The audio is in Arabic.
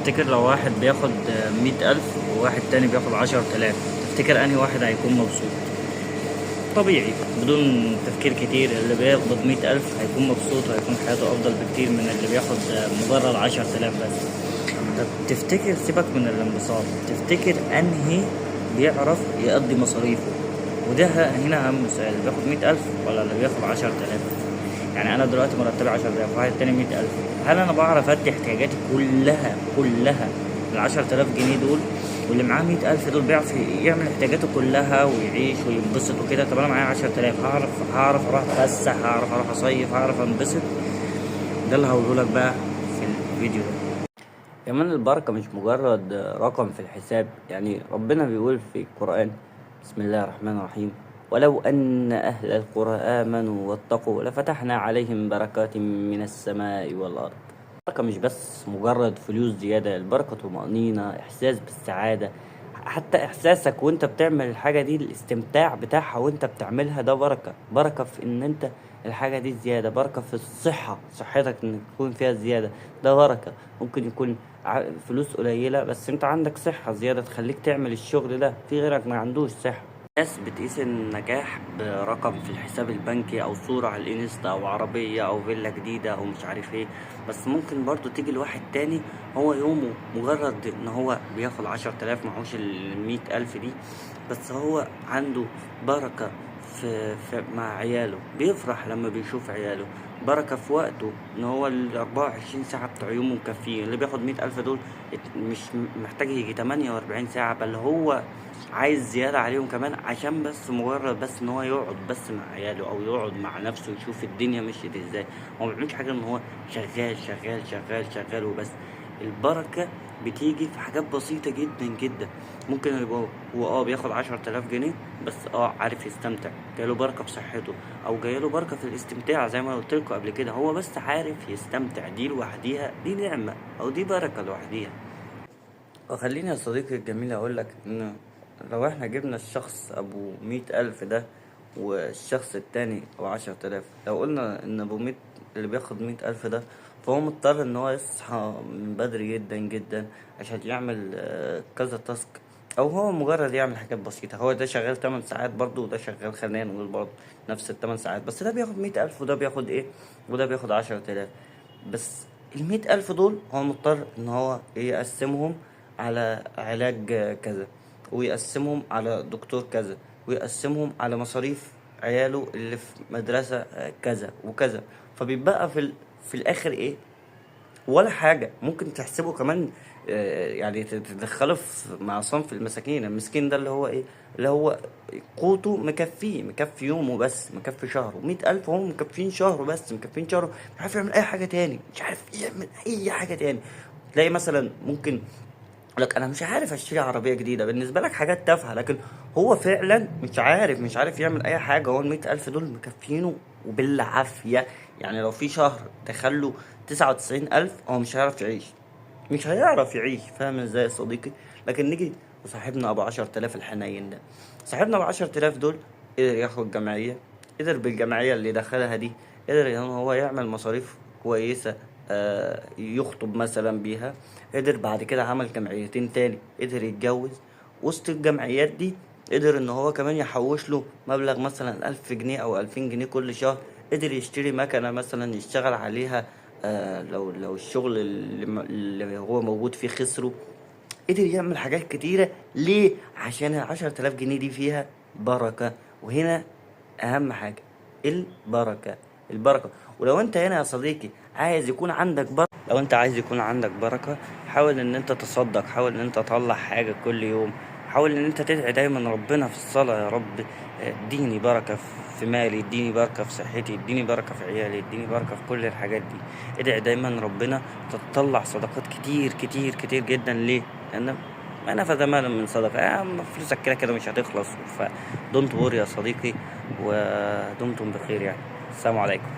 تفتكر لو واحد بياخد 100,000 وواحد تاني بياخد 10,000، تفتكر أنهي واحد هيكون مبسوط؟ طبيعي بدون تفكير كتير اللي بيقبض 100,000 هيكون مبسوط وهيكون حياته أفضل بكتير من اللي بياخد مجرد 10,000 بس. طب تفتكر، سيبك من الانبساط، تفتكر أنهي بيعرف يقضي مصاريفه؟ وده هنا أهم سؤال، اللي بياخد 100,000 ولا اللي بياخد 10,000؟ يعني أنا دلوقتي مرتبي 10,000، واحد تاني 100,000، هل أنا بعرف أدي احتياجاتي كلها ال10,000 جنيه دول؟ واللي معاه 100,000 دول بيعرف يعمل احتياجاته كلها ويعيش وينبسط وكده؟ طب أنا معايا 10,000، هعرف أروح أتفسح، هعرف أروح أصيف، هعرف أنبسط؟ ده اللي هقوله لك بقى في الفيديو ده. كمان البركة مش مجرد رقم في الحساب. يعني ربنا بيقول في القرآن: بسم الله الرحمن الرحيم: ولو أن أهل القرى آمنوا واتقوا لفتحنا عليهم بركات من السماء والأرض. البركة مش بس مجرد فلوس زيادة، البركة طمأنينة، إحساس بالسعادة. حتى إحساسك وأنت بتعمل الحاجة دي، الاستمتاع بتاعها وأنت بتعملها، ده بركة في إن أنت الحاجة دي زيادة. بركة في صحتك إن تكون فيها زيادة، ده بركة. ممكن يكون فلوس قليلة بس انت عندك صحة زيادة تخليك تعمل الشغل ده، في غيرك ما عندوش صحة. ناس بتقيس النجاح برقم في الحساب البنكي او صورة على الانستا او عربية او فيلا جديدة او مش عارف ايه. بس ممكن برضو تيجي لواحد تاني هو يومه مجرد ان هو بياخد 10,000، معهوش 100,000 دي، بس هو عنده بركة مع عياله، بيفرح لما بيشوف عياله. بركة في وقته ان هو 24 ساعة بتوع يومه مكفيه. اللي بياخد 100,000 دول مش محتاج يجي 48 ساعة، بل هو عايز زيادة عليهم كمان، عشان بس مجرد بس ان هو يقعد بس مع عياله او يقعد مع نفسه يشوف الدنيا مشيت ازاي. هو مبيعملش حاجة، ان هو شغال شغال شغال شغال وبس. البركة بتيجي في حاجات بسيطة جدا جدا. ممكن يبقى هو بياخد 10,000 جنيه، بس عارف يستمتع، جايله بركة في صحته، او جايله بركة في الاستمتاع زي ما قلت لكم قبل كده. هو بس عارف يستمتع، دي لوحديها دي نعمة، او دي بركة لوحديها. وخليني يا صديقي الجميل اقول لك ان لو احنا جبنا الشخص ابو 100,000 ده والشخص التاني ابو 10,000، لو قلنا ان ابو 100 اللي بياخد 100,000 ده، فهو مضطر ان هو يصحى من بدري جدا جدا عشان يعمل كذا تاسك، او هو مجرد يعمل حاجات بسيطة. هو ده شغال 8 ساعات برضه، وده شغال خلينا نقول برضه نفس ال8 ساعات، بس ده بياخد 100,000 وده بياخد ايه، وده بياخد 10,000. بس ال100,000 دول هو مضطر ان هو يقسمهم على علاج كذا، ويقسمهم على دكتور كذا، ويقسمهم على مصاريف عياله اللي في مدرسة كذا وكذا. فبيبقى في الاخر ايه؟ ولا حاجة. ممكن تحسبه كمان يعني تدخله مع صنف المساكين. المسكين ده اللي هو ايه؟ اللي هو قوته مكفيه، مكفي يومه بس، مكفي شهره. 100,000 هم مكفين شهره بس، مكفين شهره، مش عارف يعمل اي حاجة تاني، مش عارف يعمل اي حاجة تاني. تلاقي مثلا ممكن لك انا مش عارف اشتري عربيه جديده، بالنسبه لك حاجات تافهه، لكن هو فعلا مش عارف يعمل اي حاجه. هو ال100,000 دول مكفينه وبالعافيه. يعني لو في شهر دخله 99,000، هو مش هيعرف يعيش، مش هيعرف يعيش. فاهم ازاي يا صديقي؟ لكن نيجي لصاحبنا ابو 10,000 الحنين ده. صاحبنا ابو 10,000 دول قدر ياخد جمعيه، قدر بالجمعيه اللي دخلها دي قدر ان هو يعمل مصاريف كويسه، يخطب مثلا بيها. قدر بعد كده عمل جمعيتين تاني، قدر يتجوز. وسط الجمعيات دي قدر ان هو كمان يحوش له مبلغ مثلا 1000 جنيه او 2000 جنيه كل شهر. قدر يشتري مكنة مثلا يشتغل عليها لو الشغل اللي هو موجود فيه خسره. قدر يعمل حاجات كتيرة. ليه؟ عشان ال10,000 جنيه دي فيها بركة. وهنا أهم حاجة البركة. البركة. ولو انت هنا يا صديقي عايز يكون عندك بركة، لو انت عايز يكون عندك بركة، حاول ان انت تصدق، حاول ان انت تطلع حاجة كل يوم، حاول ان انت تدعي دايما ربنا في الصلاة: يا رب اديني بركة في مالي، اديني بركة في صحتي، اديني بركة في عيالي، اديني بركة في كل الحاجات دي. ادعي دايما ربنا تطلع صدقات كتير كتير كتير جدا. ليه؟ لان انا فده مال من صدقة، فلوسك كده كده مش هتخلص. فدونت وري يا صديقي، ودمتم بخير. يعني السلام عليكم.